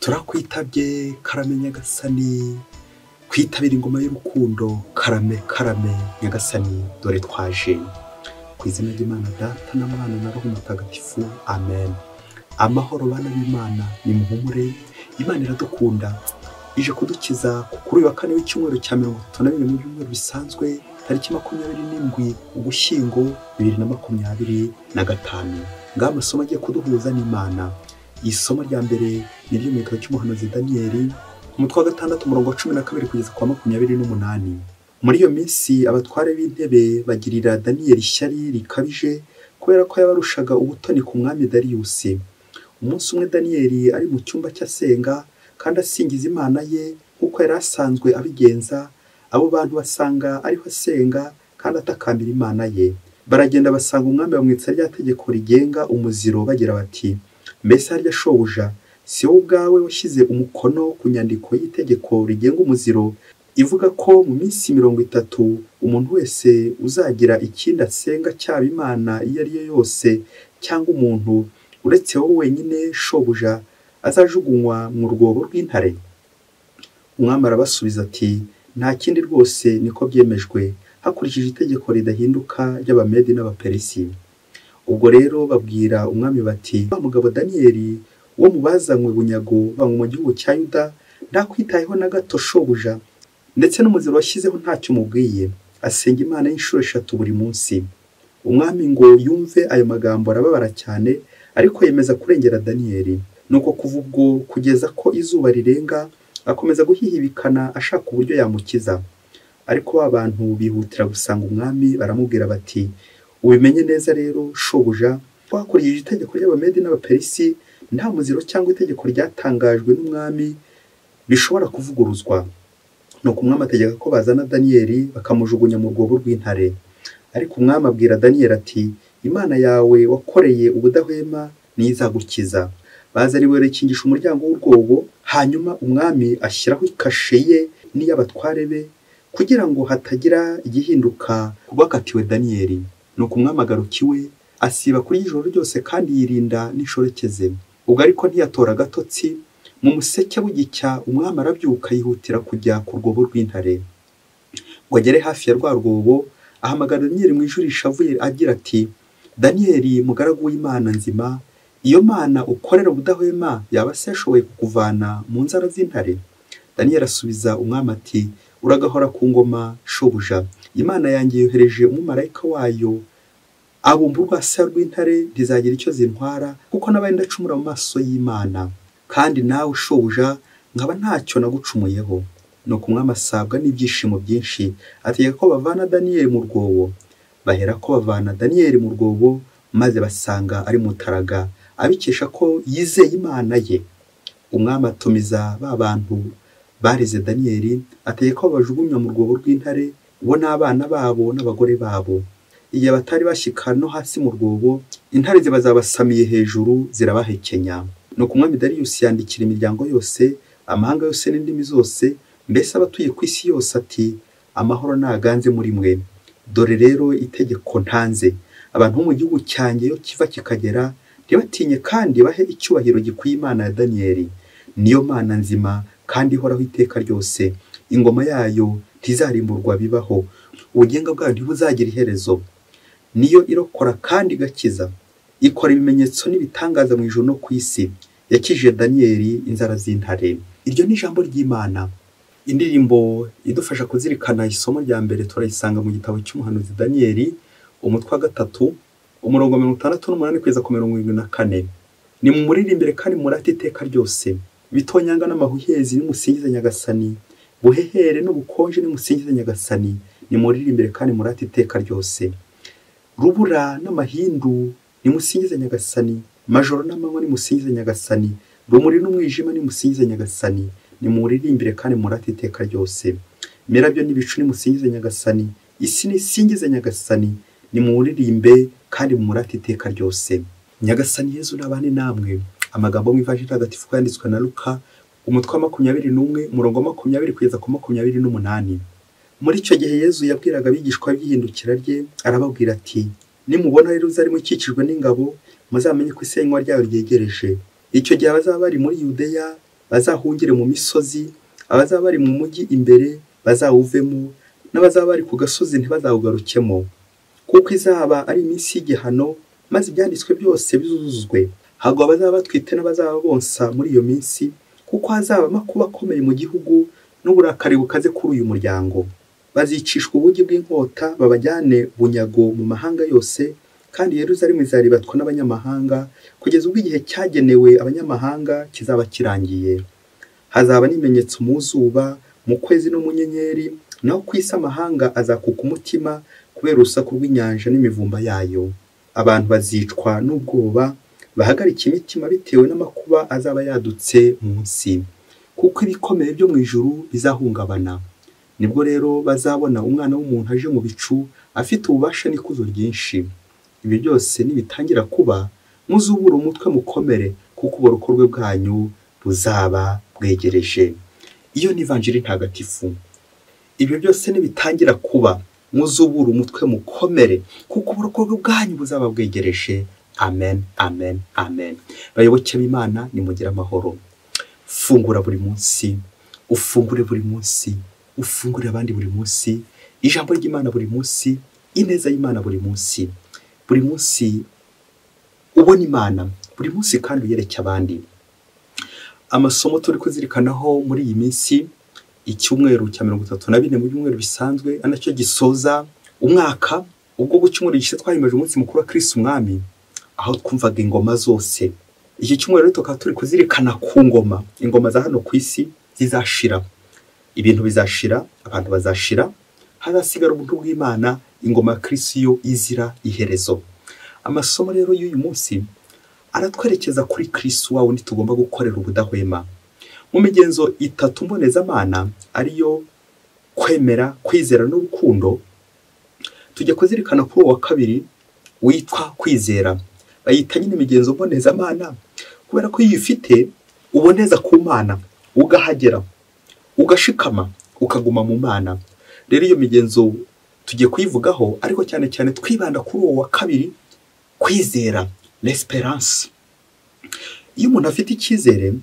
turakwitabye karame nyagasani, kwitabira ingoma y'urukundo karame karame nyagasani, dore twaje ku izina ry'Imana Data na Mwana na Roho Mutagatifu, amen. Amahoro bana b'Imana, nimuhumure, Imana iradukunda, ije kudukiza kuri uyu wa kane w'icyumweru cya 32 mu byumweru bisanzwe, tariki 27 Ugushyingo 2025. Ngaho amasomo agiye kuduhuza n'Imana. Isomo rya mbere ni ryo mu gitabo cy'umuhanuzi Daniyeli, umutwe wa 6 umurongo wa 12 kugeza kwa 28. Muri iyo minsi abatware b'intebe bagirira Daniyeli ishyari rikabije kubera ko yabarushaga ubutoni ku mwami Dariyusi. Umunsi umwe Daniyeli ari mu cyumba cy'asenga kandi asingiza Imana ye nk'uko yari asanzwe abigenza, abo bantu basanga ariho asenga kandi atakambira Imana ye. Baragenda basanga umwami bamwitsa rya tegeko rigenga umuziro, bagira bati: mbese harya shobuja, si wowe ubwawe washyize umukono ku nyandiko y'itegeko rigenga umuziro ivuga ko mu minsi 30 umuntu wese uzagira ikindi asenga cyaba Imana iyo ari yo yose cyangwa umuntu uretse wowe wenyine shobuja azajugunywa mu rwobo rw'intare? Umwami arabasubiza ati: nta kindi rwose, niko byemejwe hakurikije itegeko ridahinduka ry'Abamedi n'Abaperisi. Ubwo rero babwira umwami bati: wa mugabo Daniyeli wo mu bazanywe bunyago bamwe mu gihugu cya Yuda ntakwitayeho na gato shobuja, ndetse n'umuziro washyizeho ntacyo umubwiye, asenga Imana y'inshuro 3 buri munsi. Umwami ngo yumve ayo magambo arababara cyane, ariko yemeza kurengera Daniyeli. Nuko kuva ubwo kugeza ko izuba rirenga akomeza guhihibikana ashaka uburyo yamukiza. Ariko abantu bihutira gusanga umwami, baramubwira bati: ubimenye neza rero shobuja, twakurikije itegeko ry'Abamedi n'Abaperisi, nta muziro cyangwa itegeko ryatangajwe n'umwami bishobora kuvuguruzwa. Nuko umwami ategeka ko bazana Daniyeli bakamujugunya mu rwobo rw'intare. Ariko umwami abwira Daniyeli ati: Imana yawe wakoreye ubudahwema niyo izagukiza. Bazaniwe rikingisha umuryango w'urwobo, hanyuma umwami ashyiraho ikashe ye n'iy'abatware be kugira ngo hatagira igihinduka kubakatiwe Daniyeli. Nuko umwami agarukiwe, asiba kuri ijoro ryose kandi yirinda n'inshoreke. Ubwo ariko ntiyatora agatotsi. Mu museke w'igicya umwami arabyuka yihutira kujya ku rwobo rw'intare. Ngo agere hafi ya rwa rwobo, ahamagara Daniyeli mu ijwi rishavuye agira ati: Daniyeli mugaragu w'Imana nzima, iyo Mana ukorera ubudahwema yaba se yashoboye kukuvana mu nzara z'intare? Daniyeli asubiza umwami ati: uragahora ku ngoma shobuja, Imana yanjye yohereje umumarayika wayo abumba urwasa rw'intare, ntizagira icyo zintwara kuko nabaye ndacumura mu maso y'Imana, kandi nawe shobuja nkaba ntacyo nagucumuyeho. Nuko umwami asabwa n'ibyishimo byinshi, ategeka ko bavana Daniyeli mu rwobo. Bahera ko bavana Daniyeli mu rwobo, maze basanga ari mutaraga, abikesha ko yizeye Imana ye. Umwami atumiza ba bantu bareze Daniyeli, ategeka ko bajugunywa mu rwobo rw'intare, bo n'abana babo n'abagore babo. Igihe batari bashyika no hasi mu rwobo, intare ziba zabasamiye hejuru zirabahekenya. Nuko umwami Dariyusi yandikira imiryango yose, amahanga yose n'indimi zose, mbese abatuye ku isi yose ati: amahoro naganze muri mwe. Dore rero itegeko ntanze: abantu bo mu gihugu cyanjye yo kiva kikagera ntibatinye kandi bahe icyubahiro gikwiye Imana ya Daniyeli. Niyo Mana nzima kandi ihoraho iteka ryose, ingoma yayo ntizarimburwa bibaho, ubugenga bwayo ntibuzagira iherezo. Niyo irokora kandi igakiza, ikora ibimenyetso n'ibitangaza mu ijuru no ku isi, yakijije Daniyeli inzara z'intare. Iryo ni ijambo ry'Imana. Indirimbo idufasha kuzirikana isomo rya mbere turayisanga mu gitabo cy'umuhanuzi Daniyeli, umutwe wa 3 umurongo 68 kugeza ku 74. Ni mu muririmbire kandi murate iteka ryose, bitonyanga n'amahuhezi nimusingize Nyagasani, buhehere n'ubukonje nimusingize Nyagasani, ni muririmbire kandi murate iteka ryose. Rubura n'amahindu nimusingize Nyagasani, majoro n'amanywa nimusingize Nyagasani, rumuri n'umwijima nimusingize Nyagasani, ni muririmbire kandi murate iteka ryose. Mirabyo n'ibicu nimusingize Nyagasani, isi nisingize Nyagasani, ni muririmbe kandi murate iteka ryose. Nyagasani Yezu nabane namwe. Amagambo mu ivanjiri ntagatifu yanditswe na Luka, umutwe wa 21 umurongo wa 20 kugeza ku 28. Muri icyo gihe Yezu yabwiraga abigishwa by'ihindukira rye, arababwira ati: nimubona Yerusalemu ikikijwe n'ingabo, muzamenye ko isenywa ryayo ryegereje. Icyo gihe abazaba bari muri Yudeya bazahungire mu misozi, abazaba bari mu mujyi imbere bazawuvemo, n'abazaba bari ku gasozi ntibazawugarukemo, kuko izaba ari iminsi y'igihano, maze ibyanditswe byose bizuzuzwe. Hagwa abazaba batwite n'abazaba bonsa muri iyo minsi, kuko hazaba amakuba akomeye mu gihugu n'uburakari bukaze kuri uyu muryango. Bazicishwa ubugi bw'inkota, babajyane bunyago mu mahanga yose, kandi Yerusalemu izaribatwa n'abanyamahanga kugeza ubwo igihe cyagenewe abanyamahanga kizaba kirangiye. Hazaba n'ibimenyetso mu zuba, mu kwezi no mu nyenyeri, naho ku isi amahanga azakuka umutima kubera urusaku rw'inyanja n'imivumba yayo. Abantu bazicwa n'ubwoba, bahagarika imitima bitewe n'amakuba azaba yadutse munsi, kuko ibikomeye byo mu ijuru bizahungabana. Nibwo rero bazabona umwana w'umuntu aje mu bicu, afite ububasha n'ikuzo ryinshi. Ibi byose nibitangira kuba, muzubura umutwe mukomere, kuko uburokorwe bwanyu buzaba bwegereje. Iyo ni ivanjiri ntagatifu. Ibyo byose nibitangira kuba, muzubura umutwe mukomere, kuko uburokorwe bwanyu buzaba bwegereje. Amen, amen, amen. Bayoboke b'Imana, nimugire amahoro. Fungura buri munsi, ufungure buri munsi, ufungure abandi buri munsi, ijambo ry'Imana buri munsi, ineza y'Imana buri munsi. Buri munsi ubona Imana, buri munsi kandi uyereke abandi. Amasomo turi kuzirikanaho muri iyi minsi, icyumweru cya 34 mu byumweru bisanzwe, anacyo gisoza umwaka, ubwo gucyumweru gishe twahimaje umunsi mukuru wa Kristo Umwami, aho twumvaga ingoma zose. Iki cyumweru tukaba turi kuzirikana ku ngoma, ingoma za hano ku isi zizashira. Ibintu bizashira, abantu bazashira, hazasigara ubuntu bw'Imana, ingoma ya Kristo yo izira iherezo. Amasomo rero y'uyu munsi aratwerekeza kuri Kristo wawe ni tugomba gukorera ubudahwema. Mu migenzo itatu mbonezamana ariyo kwemera, kwizera n'urukundo, tujya kuzirikana kuri uwa kabiri witwa kwizera. Bayita nyine imigenzo mbonezamana kubera ko iyo ufite uboneza ku Mana, ugahagera, ugashikama, ukaguma mu Mana. Rero iyo migenzo tugiye kuyivugaho, ariko cyane cyane twibanda kuri uwo wa kabiri, kwizera, l'espérance. Iyo umuntu afite icyizere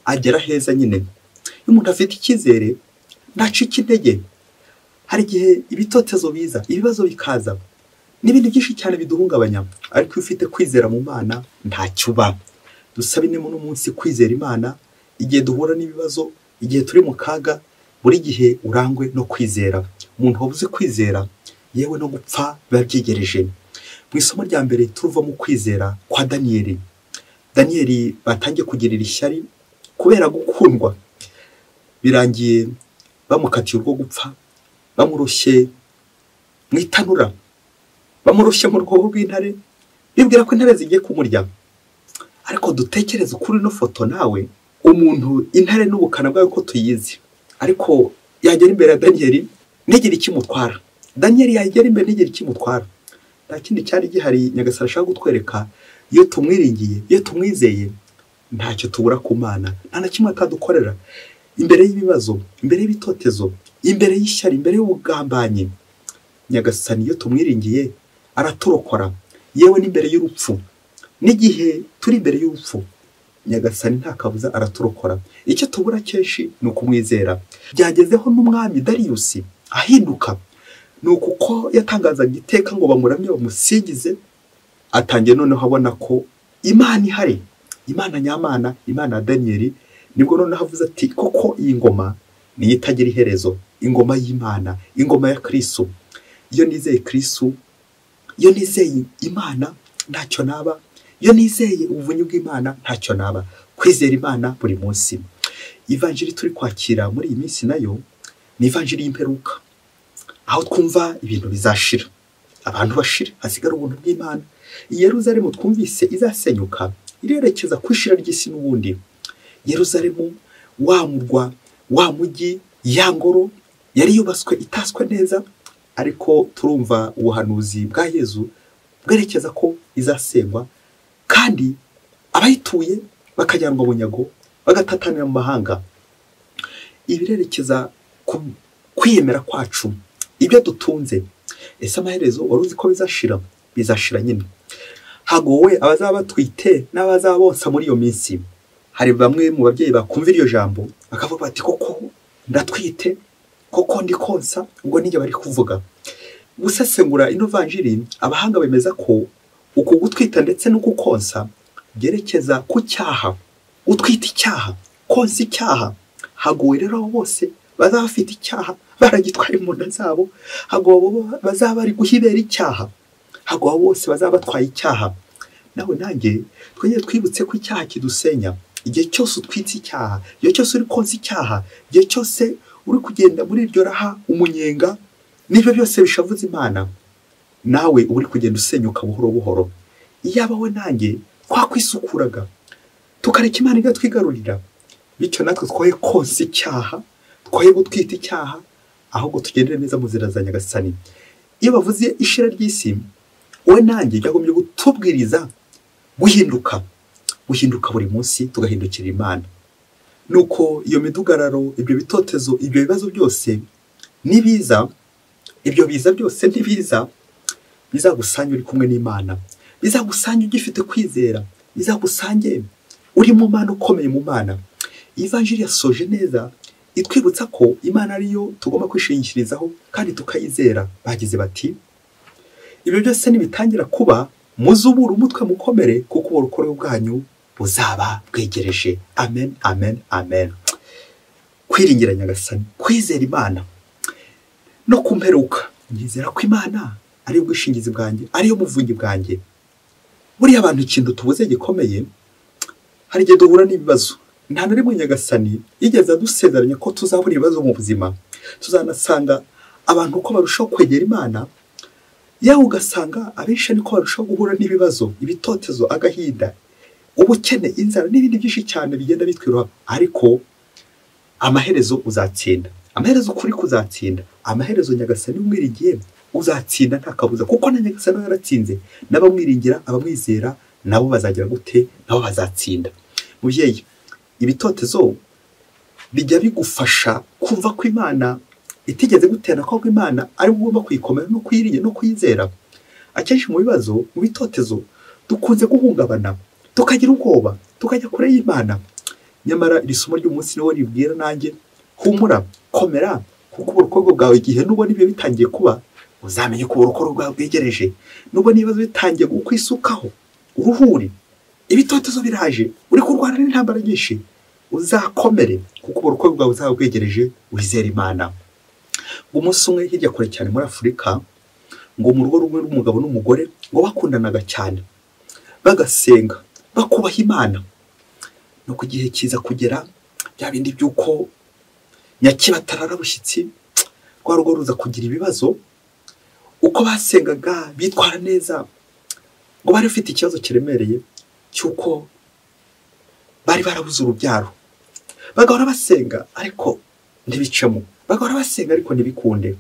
agera heza nyine. Iyo umuntu afite icyizere ntacika intege. Hari igihe ibitotezo biza, ibibazo bikaza, n'ibindi byinshi cyane biduhungabanya, ariko iyo ufite kwizera mu Mana ntacyo uba. Dusabe n'uno munsi kwizera Imana igihe duhura n'ibibazo, igihe turi mu kaga, buri gihe urangwe no kwizera. Umuntu wabuze kwizera, yewe no gupfa biba byegereje. Mu isomo rya mbere turuva mu kwizera kwa Daniyeli. Daniyeli batangiye kugirira ishyari kubera gukundwa, birangiye bamukatiye urwo gupfa, bamuroshye mu itanura, bamuroshye mu rwobo rw'intare, bibwira ko intare zigiye kumurya. Ariko dutekereze kuri no foto nawe, umuntu intare n'ubukana bwawe ko tuyizi, ariko yagera imbere ya Daniyeli ntigire ikimutwara. Daniyeli yagera imbere ntigire ikimutwara. Nta kindi cyari gihari Nyagasani ashaka gutwereka, iyo tumwiringiye, iyo tumwizeye, ntacyo tubura ku Mana, nta na kimwe atadukorera. Imbere y'ibibazo, imbere y'ibitotezo, imbere y'ishyari, imbere y'ubugambanyi, Nyagasani iyo tumwiringiye araturokora, yewe n'imbere y'urupfu. N'igihe turi imbere y'urupfu, Nyagasani nta kabuza araturokora. Icyo tubura kenshi ni ukumwizera. Byagezeho n'umwami Dariyusi ahinduka, ni uko yatangazaga iteka ngo bamuramye bamusingize, atangiye noneho abona ko Imana ihari, Imana nyamana, Imana ya Daniyeli. Nibwo noneho avuze ati koko iyi ngoma niyo itagira iherezo, ingoma y'Imana, ingoma ya Kristo. Iyo nizeye Kristo, iyo nizeye Imana, ntacyo naba. Iyo nizeye ubuvunyi bw'Imana, ntacyo naba. Kwizera Imana buri munsi. Ivanjiri turi kwakira muri iyi minsi nayo ni ivanjiri y'imperuka, aho twumva ibintu bizashira, abantu bashira, hasigara ubuntu bw'Imana. Yerusalemu twumvise izasenyuka, irerekeza ku ishira ry'isi n'ubundi. Yerusalemu, wa murwa, wa mujyi, ya ngoro yari yubatswe itaswe neza, ariko turumva ubuhanuzi bwa Yezu bwerekeza ko izasenywa, kandi abayituye bakajyanwa bunyago, bagatatanira mu mahanga. Ibirerekeza kwiyemera kwacu, ibyo dutunze. Ese amaherezo wari uzi ko bizashira? Bizashira nyine. Hagowe abazaba batwite n'abazaba bonsa muri iyo minsi. hari bamwe mu babyeyi bakumva iryo jambo bakavuga bati koko ndatwite, koko ndi konsa, ubwo nijye bari kuvuga. Gusesengura ino vanjiri, abahanga bemeza ko uku gutwita ndetse no kukonsa byerekeza ku cyaha. Utwita icyaha, konsa icyaha. Hagowe rero abo bose bazaba bafite icyaha baragitwaye mu nda zabo, hagowe bazaba bari guhibera icyaha, hagowe bose bazaba batwaye icyaha. Nawe nanjye twongere twibutse ko icyaha kidusenya. Igihe cyose utwitse icyaha, igihe cyose uri konsa icyaha, igihe cyose uri kugenda muri iryo raha umunyenga, n'ibyo byose bishavuza Imana, nawe uri kugenda usenyuka buhoro buhoro. Iyaba we nanjye twakwisukuraga tukareka Imana igatwigarurira, bityo natwe twoye konsa icyaha, twoye gutwita icyaha, ahubwo tugendere neza mu nzira za Nyagasani. Iyo bavuze ishira ry'isi, we nanjye byagombye gutubwiriza guhinduka buri munsi, tugahindukira Imana. Nuko iyo midugararo, ibyo bitotezo, ibyo bibazo byose nibiza, ibyo biza byose nibiza, bizagusange uri kumwe n'Imana, bizagusange ugifite kwizera, bizagusange uri mu Mana, ukomeye mu Mana. Ivanjiri yasoje neza itwibutsa ko Imana ariyo tugomba kwishingikirizaho kandi tukayizera. Bagize bati, ibyo byose nibitangira kuba, muzubura umutwe mukomere, kuko uburokore bwanyu buzaba bwegereje. Amen, amen, amen. Kwiringira Nyagasani, kwizera Imana no kumperuka, nizera ko Imana ari ubwishingizi bwanjye, ariyo muvunyi bwanjye. Buriya abantu ikintu tubuze gikomeye, hari igihe duhura n'ibibazo, nta na rimwe Nyagasani yigeze adusezeranya ko tuzabura ibibazo mu buzima. Tuzanasanga abantu uko barushaho kwegera Imana, yawe ugasanga abenshi niko barushaho guhura n'ibibazo, ibitotezo, agahinda, ubukene, inzara n'ibindi byinshi cyane bigenda bitwiroha. Ariko amaherezo uzatsinda, amaherezo ukuri kuzatsinda, amaherezo Nyagasani umwiringiye uzatsinda nta kabuza, kuko na Nyagasani yaratsinze. N'abamwiringira, abamwizera, nabo bazagira gute? Nabo bazatsinda. Mubyeyi, ibitotezo bijya bigufasha kumva ko Imana itigeze gutera, ko Imana ari ugomba kuyikomera no kuyiringira no kuyizera. Akenshi mu bibazo, mu bitotezo, dukunze guhungabana, tukagira ubwoba, tukajya kure y'Imana. Nyamara iri somo ry'umunsi niwo ribwira nanjye, humura, komera, kuko uburokorwa bwawe igihe nubona ibyo bitangiye kuba, uzamenye ko uburokorwa bwawe bwegereje. Nubona ibibazo bitangiye gukwisukaho, uruhuri, ibitotezo biraje, uri kurwana n'intambara nyinshi, uzakomere, kuko uburokorwa bwawe buzaba bwegereje. Wizere Imana. Umunsi umwe hirya kure cyane muri Afurika, ngo mu rugo rumwe n'umugabo n'umugore ngo bakundanaga cyane, bagasenga, bakubaha Imana. No ku gihe kiza kugera, bya bindi by'uko nyakibatara bushyitsi, rwa rugo ruza kugira ibibazo. Uko basengaga bitwara neza, ngo bari bafite ikibazo kiremereye cy'uko bari barabuze urubyaro. Bagahora basenga ariko ntibicamo, bagahora basenga ariko ntibikunde.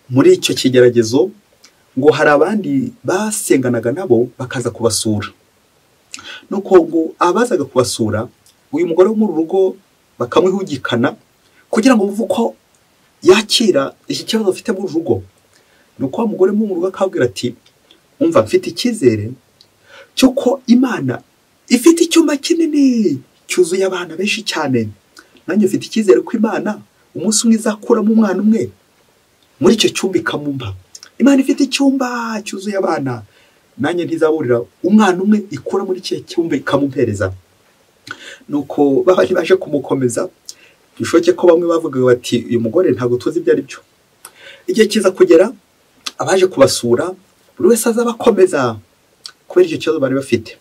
Muri icyo kigeragezo ngo hari abandi basenganaga nabo bakaza kubasura. Nuko ngo abazaga kubasura, uyu mugore wo mu rugo bakamwihugikana kugira ngo bumve uko yakira iki kibazo afite mu rugo. Nuko wa mugore mu rugo akabwira ati, umva, mfite icyizere cyuko Imana ifite icyumba kinini cyuzuye abana benshi cyane. Nanjye mfite icyizere ko Imana umunsi umwe izakuramo umwana umwe muri icyo cyumba ikamumpa. Imana ifite icyumba cyuzuye abana, nanjye ntizaburira umwana umwe ikura muri icyo cyumba ikamumpereza. Nuko babandi baje kumukomeza, bishoke ko bamwe bavugaga bati, uyu mugore ntabwo tuzi ibyo ari byo. Igihe kiza kugera, abaje kubasura buri wese azabakomeza kubera icyo kibazo bari bafite.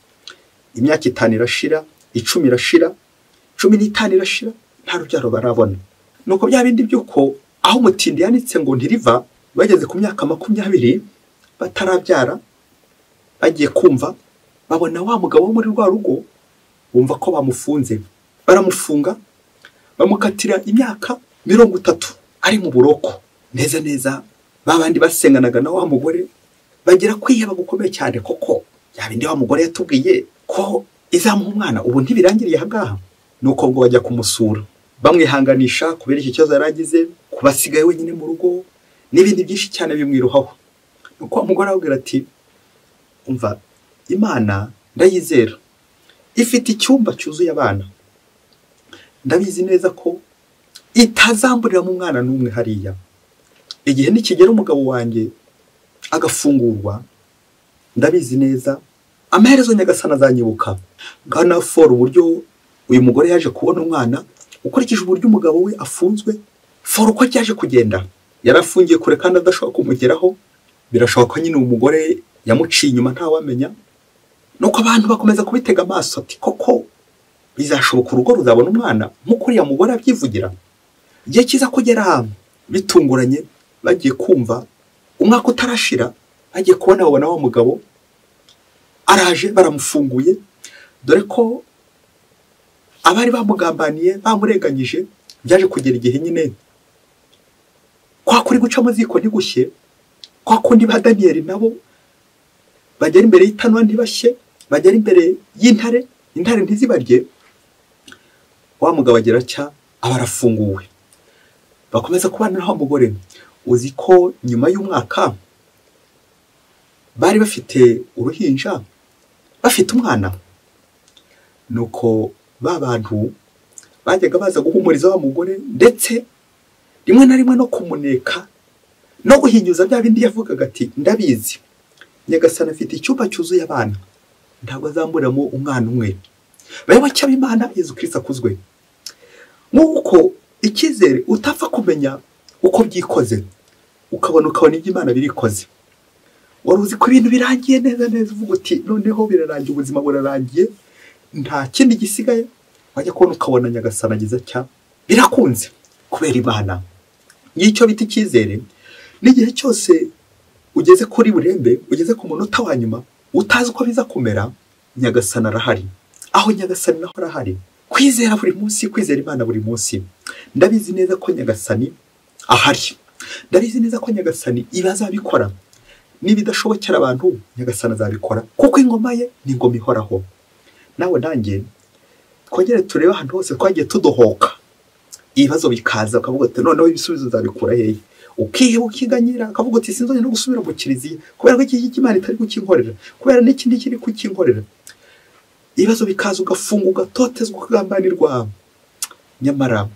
Imyaka 5 irashira, 10 irashira, 15 irashira, nta rubyaro barabona. Nuko bya bindi byuko aho umutindi yanitse ngo ntiriva, bageze ku myaka 20 batarabyara, bagiye kumva babona wa mugabo wo muri rwa rugo, bumva ko bamufunze. Baramufunga, bamukatira imyaka 30 ari mu buroko. Neza neza babandi basenganaga na wa mugore bagira kwiheba gukomeye cyane, koko yabindi wa mugore yatubwiye ko izamuha umwana, ubu ntibirangiriye hagaha. Nuko ngo bajya kumusura, bamwihanganisha kubera iki kibazo yaragize, kubasigaye wenyine mu rugo n'ibindi byinshi cyane bimwiruhaho. Nuko umugore abwira ati, umva, Imana ndayizera, ifite icyumba cyuzuye abana, ndabizi neza ko itazamburira mu mwana n'umwe hariya. Igihe nikigera umugabo wanjye agafungurwa, ndabizi neza amaherezo Nyagasani azanyibuka. Ngana for uburyo uyu mugore yaje kubona umwana, ukurikije uburyo umugabo we afunzwe, for uko cyaje kugenda. Yarafungiye kure kandi adashobora kumugeraho, birashoboka nyine umugore yamuciye inyuma ntawamenya. Nuko abantu bakomeza kubitega amaso ati koko bizashoboka urugo ruzabona umwana nk'uko uriya mugore abyivugira. Igihe kiza kugera bitunguranye, bagiye kumva umwaka utarashira, bagiye kubona babona wa mugabo araje baramufunguye, dore ko abari bamugambaniye bamurenganyije. Byaje kugera igihe nyine kwa kuri guca mu ziko ntigushye, kwa kundi ba Daniyeli nabo bagera imbere y'itanwa ntibashye, bagera imbere y'intare, intare ntizibarye. Wa mugabo agira cya abarafunguwe, bakomeza kubana naho mugore. Uzi ko nyuma y'umwaka bari bafite uruhinja, bafite umwana. Nuko ba bantu bajyaga baza guhumuriza wa mugore, ndetse rimwe na rimwe no kumuneka no guhinyuza bya bindi yavugaga ati ndabizi Nyagasani afite icyumba cyuzuye abana, ntabwo azamburamo umwana umwe. Bayoboke b'Imana, Yezu Kristo akuzwe. Nuko icyizere utapfa kumenya uko byikoze, ukabona ibyo Imana birikoze. Wari uzi ko ibintu birangiye neza neza, uvuga uti noneho birarangiye, ubuzima burarangiye, nta kindi gisigaye. Wajya kubona ukabona Nyagasani agize cya birakunze kubera Imana. Y'icyo bita icyizere. N'igihe cyose ugeze kuri burembe, ugeze ku munota wa nyuma, utazi uko biza kumera, Nyagasani arahari. Aho Nyagasani naho arahari. Kwizera buri munsi, kwizera Imana buri munsi. Ndabizi neza ko Nyagasani ahari. Ndabizi neza ko Nyagasani ibazabikora. Nibidashobokera abantu, Nyagasani azabikora, kuko ingoma ye ni ingoma ihoraho. Nawe nanjye twongere turebe ahantu hose twagiye tudohoka, ibibazo bikaza, ukavuga ati noneho ibisubizo uzabikura hehe? Ukiheba ukiganyira, ukavuga ati sinzongera no gusubira mu kiliziya kubera ko iki Imana itari kukinkorera, kubera n'ikindi kiri kukinkorera. Ibibazo bikaza, ugafunga, ugatotezwa, ukagambanirwa. Nyamara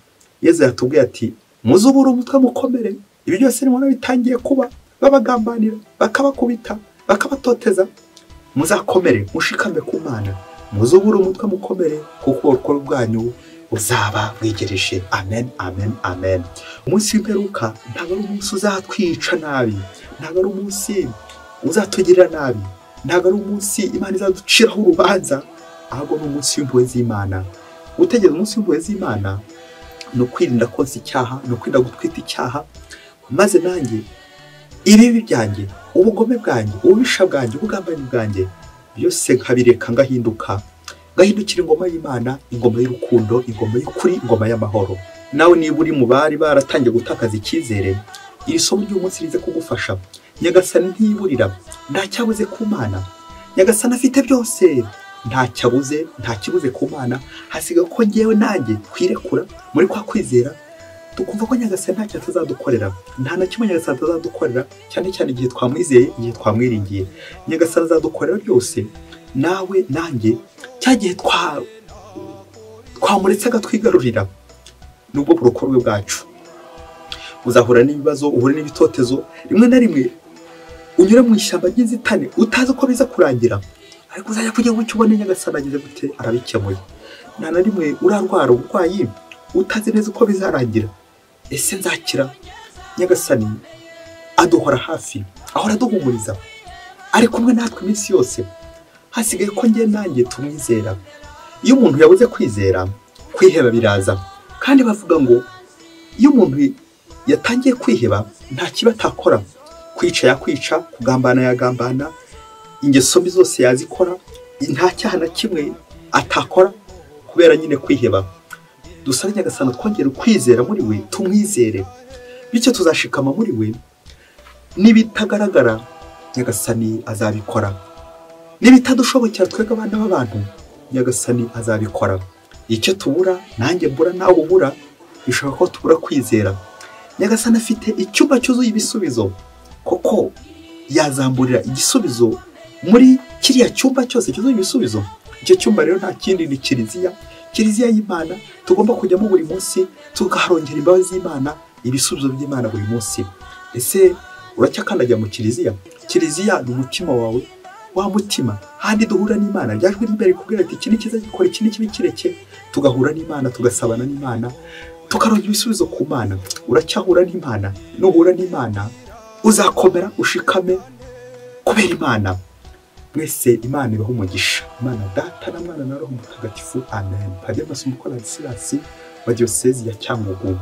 Yezu yatubwiye ati muzubura umutwe mukomere. Ibi byose nimubona bitangiye kuba, babagambanira, bakabakubita, bakabatoteza, muzakomere, mushikame ku Mana. Muzubura umutwe mukomere, kuko urukundo rwanyu uzaba bwegereje. Amen, amen, amen. Umunsi w'imperuka ntabwo ari umunsi uzatwica nabi, ntabwo ari umunsi uzatugirira nabi, ntabwo ari umunsi Imana izaduciraho urubanza, ahubwo ni umunsi w'impuhwe z'Imana. Utegeza umunsi w'impuhwe z'Imana no kwirinda konsa icyaha, no kwirinda gutwita icyaha, maze nanjye ibibi byanjye, ubugome bwanjye, ububisha bwanjye, ubugambanyi bwanjye, byose nkabireka ngahindukira ingoma y'Imana, ingoma y'urukundo, ingoma y'ukuri, ingoma y'amahoro. Nawe niba uri mu bari baratangiye gutakaza icyizere, iri somo ry'umunsi rize kugufasha. Nyagasani ntiyiburira, nta cyabuze ku Mana. Nyagasani afite byose, nta kibuze ku Mana. Hasiga ko ngewe nanjye kwirekura muri kwa kwizera, tukumva ko Nyagasani ntacyo atazadukorera. Nta na kimwe Nyagasani atazadukorera, cyane cyane igihe twamwizeye, igihe twamwiringiye. Nyagasani azadukorera byose. Nawe nanjye cyagihe twamuretse agatwigarurira, nubwo burokorwe bwacu uzahura n'ibibazo, uhure n'ibitotezo, rimwe na rimwe unyura mu ishyamba ry'inzitane utazi uko biza kurangira, ariko uzajya kugira ngo ubone Nyagasani agize gute arabikemuye. Nta na rimwe urarwara uburwayi utazi neza uko bizarangira. Ese nzakira? Nyagasani aduhora hafi, ahora aduhumuriza, ari kumwe natwe iminsi yose. Hasigaye ko njye nanjye tumwizera. Iyo umuntu yabuze kwizera, kwiheba biraza. Kandi bavuga ngo iyo umuntu yatangiye kwiheba, nta kiba atakora. Kwica yakwica, kugambana yagambana, ingeso mbi zose yazikora, nta cyaha na kimwe atakora kubera nyine kwiheba. Dusabe Nyagasani twongere kwizera muri we, tumwizere, bityo tuzashikama muri we. Nibitagaragara, Nyagasani azabikora. Nibitadushobokera twebwe abana b'abantu, Nyagasani azabikora. Icyo tubura, nanjye mbura, nawe ubura, bishoboka ko tubura kwizera. Nyagasani afite icyumba cyuzuye ibisubizo, koko yazamburira igisubizo muri kiriya cyumba cyose cyuzuye ibisubizo. icyo cyumba rero nta kindi ni kiliziya y'Imana tugomba kujyamo buri munsi tukaharongera imbabazi z'Imana, ibisubizo by'Imana buri munsi. Ese uracyakandagira mu kiliziya ni umutima wawe, wa mutima handi duhura n'Imana, ryajwe n'imbere kubwira ati iki ni cyiza gikora, iki ni kibi kireke, tugahura n'Imana, tugasabana n'Imana, tukarongera ibisubizo ku Mana. Uracyahura n'Imana, nuhura n'Imana uzakomera ushikame kubera Imana. Mwese Imana ibaho umugisha, Imana Data na Mwana na Roho Mutagatifu, amen. Padiri Masomo Ladislas wa Diyosezi ya Cyangugu.